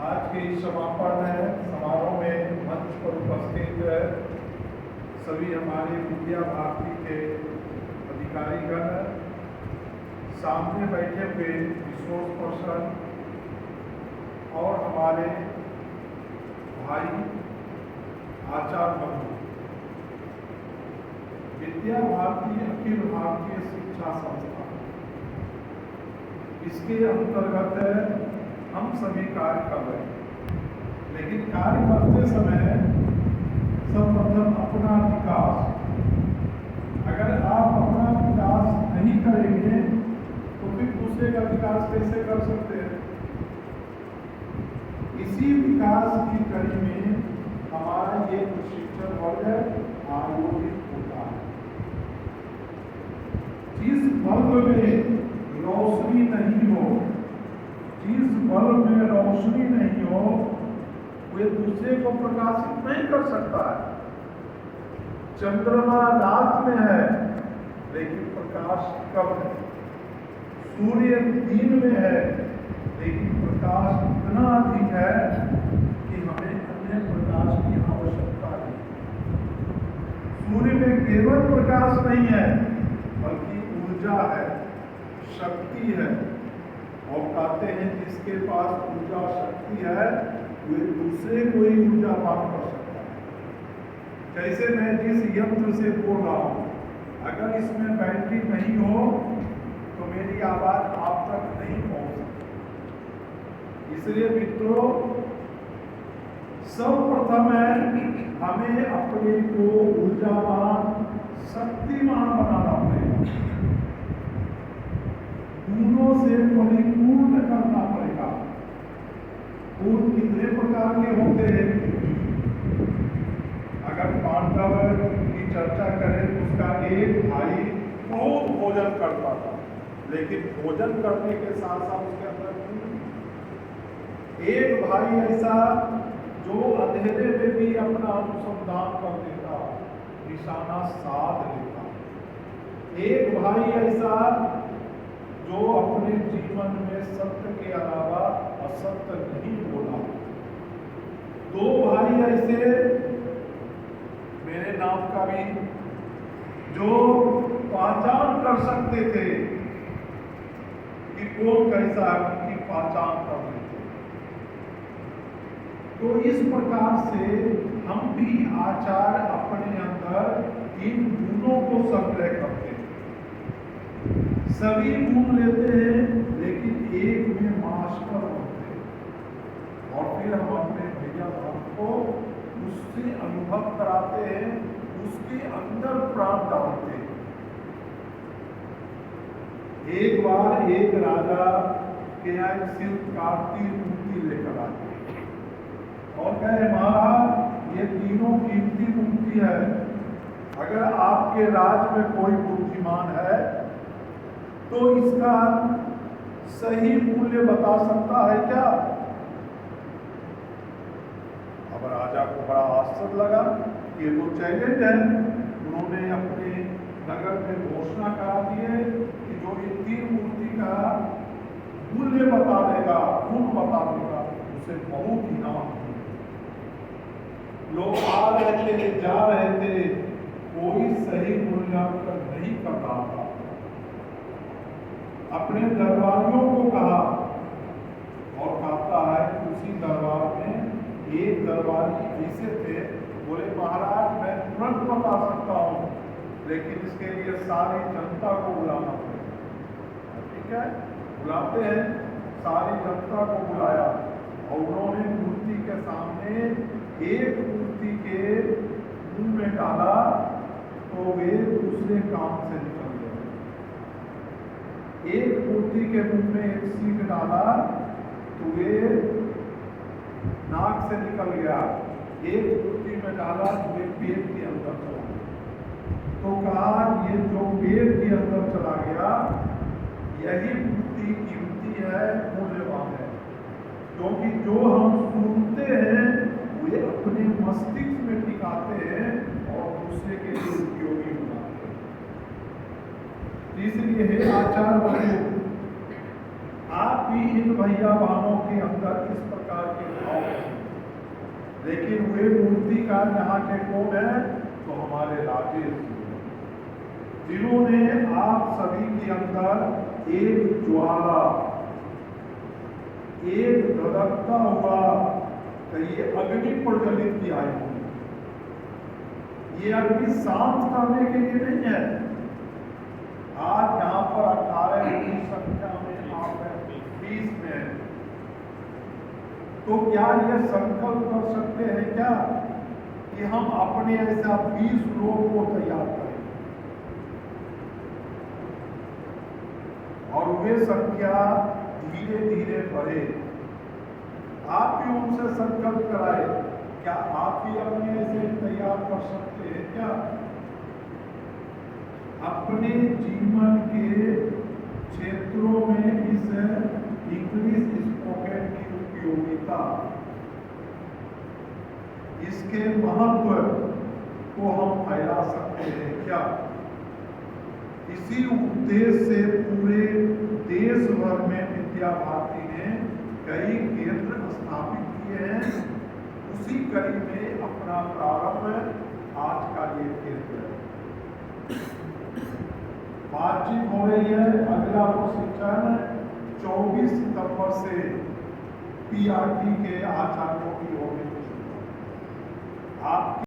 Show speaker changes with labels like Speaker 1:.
Speaker 1: आज के इस समापन समारोह में मंच पर उपस्थित सभी हमारे विद्या भारती के अधिकारीगण, सामने बैठे हुए रिसोर्स पर्सन और हमारे भाई आचार्य बंधु, विद्या भारती अखिल भारतीय शिक्षा संस्था, इसके अंतर्गत हम सभी कार्य कर रहे हैं। लेकिन कार्य करते समय सर्वप्रथम अपना विकास, अगर आप अपना विकास नहीं करेंगे तो फिर दूसरे का विकास कैसे कर सकते हैं। इसी विकास की कड़ी में हमारा ये प्रशिक्षण वर्ग आयोजित होता है। जिस वर्ग में रोशनी नहीं हो, जिस बल्ब में रोशनी नहीं हो, वे दूसरे को प्रकाशित नहीं कर सकता है। चंद्रमा रात में है लेकिन प्रकाश कम है, सूर्य दिन में है लेकिन प्रकाश इतना अधिक है कि हमें अन्य प्रकाश की आवश्यकता है। सूर्य में केवल प्रकाश नहीं है बल्कि ऊर्जा है, शक्ति है, और कहते हैं जिसके पास ऊर्जा शक्ति है वे दूसरे को ही ऊर्जावान कर सकता है। जैसे मैं जिस यंत्र से बोल रहा हूं, अगर इसमें बैटरी नहीं हो तो मेरी आवाज आप तक नहीं पहुंच सकती। इसलिए मित्रों, सर्वप्रथम है हमें अपने को ऊर्जावान, शक्तिमान बनाना पड़ेगा, गुणों से परिपूर्ण करना पड़ेगा। गुण कितने प्रकार के होते हैं? अगर पांडव की चर्चा करें तो उसका एक भाई बहुत भोजन करता था, लेकिन भोजन करने के साथ साथ उसके अंदर एक भाई ऐसा जो अंधेरे में भी अपना अनुसंधान कर देता, निशाना साध लेता। एक भाई ऐसा जो अपने जीवन में सत्य के अलावा असत्य नहीं बोला। दो भाई ऐसे मेरे नाम का भी जो पहचान कर सकते थे कि कौन कैसा है, उनकी पहचान कर लेते। तो इस प्रकार से हम भी आचार अपने अंदर इन गुणों को संग्रह करते हैं। सभी गुण लेते हैं लेकिन एक में मास्टर होते हैं, और फिर हम अपने भैया भाव को उससे अनुभव कराते हैं, उसके अंदर प्राण डालते हैं। एक बार एक राजा के यहाँ एक शिल्पकार की मूर्ति लेकर आते और कहे, महाराज ये तीनों कीमती मूर्ति है, अगर आपके राज में कोई बुद्धिमान है तो इसका सही मूल्य बता सकता है क्या? अब राजा को बड़ा आश्चर्य लगा कि वो चैलेंज है। उन्होंने अपने नगर में घोषणा करा दिए कि जो ये तीन मूर्ति का मूल्य बता देगा, गुण बता देगा, उसे बहुत इनाम। लोग आ रहे थे, जा रहे थे, कोई सही मूल्यांकन नहीं कर रहा था। अपने दरबारियों को कहा, और कहता है कि उसी दरबार में एक दरबारी ऐसे थे, बोले महाराज मैं तुरंत बता सकता हूँ, लेकिन इसके लिए सारी जनता को बुलाना पड़ेगा। ठीक है, बुलाते हैं, सारी जनता को बुलाया और उन्होंने मूर्ति के सामने एक मूर्ति के मुंह में डाला तो वे दूसरे काम से निकल गए। एक मूर्ति के मुंह में एक सीख डाला तो वे नाक से निकल गया, एक मूर्ति में डाला तो वे पेट के अंदर चला गया। तो कहा ये जो पेट के अंदर चला गया यही मूर्ति कीमती है, मूल्यवान है, क्योंकि जो हम सुनते हैं वे अपने मस्तिष्क में टिकाते हैं और दूसरे के लिए उपयोगी बनाते हैं। इसलिए हे आचार्य बंधु, आप भी भी इन भैया बहनों के अंदर इस प्रकार के भाव हैं, लेकिन वे मूर्तिकार यहाँ के कौन है? तो हमारे राजेश जी हैं, जिन्होंने आप सभी के अंदर एक ज्वाला, एक धड़कता हुआ ये अग्नि प्रज्वलित किया है। ये अग्नि शांत करने के लिए नहीं है। आज यहाँ पर 18 की संख्या में आप हैं, 20 में, तो क्या ये संकल्प कर सकते हैं क्या कि हम अपने ऐसा 20 लोगों को तैयार करें और वे संख्या धीरे धीरे बढ़े? आप भी उनसे संकल्प कराए, क्या आप भी अपने ऐसे तैयार कर सकते हैं क्या? अपने जीवन के क्षेत्रों में इस इंग्लिश स्पोकन की उपयोगिता, इसके महत्व को हम फैला सकते हैं क्या? इसी उद्देश्य से पूरे देश भर में विद्या भारती ने कई केंद्र स्थापित किए हैं। उसी कड़ी में अपना प्रारंभ आज का ये केंद्र है। बातचीत हो रही है। अगला प्रशिक्षण 24 सितंबर से पीआरटी के आचार्यों की होगी। आप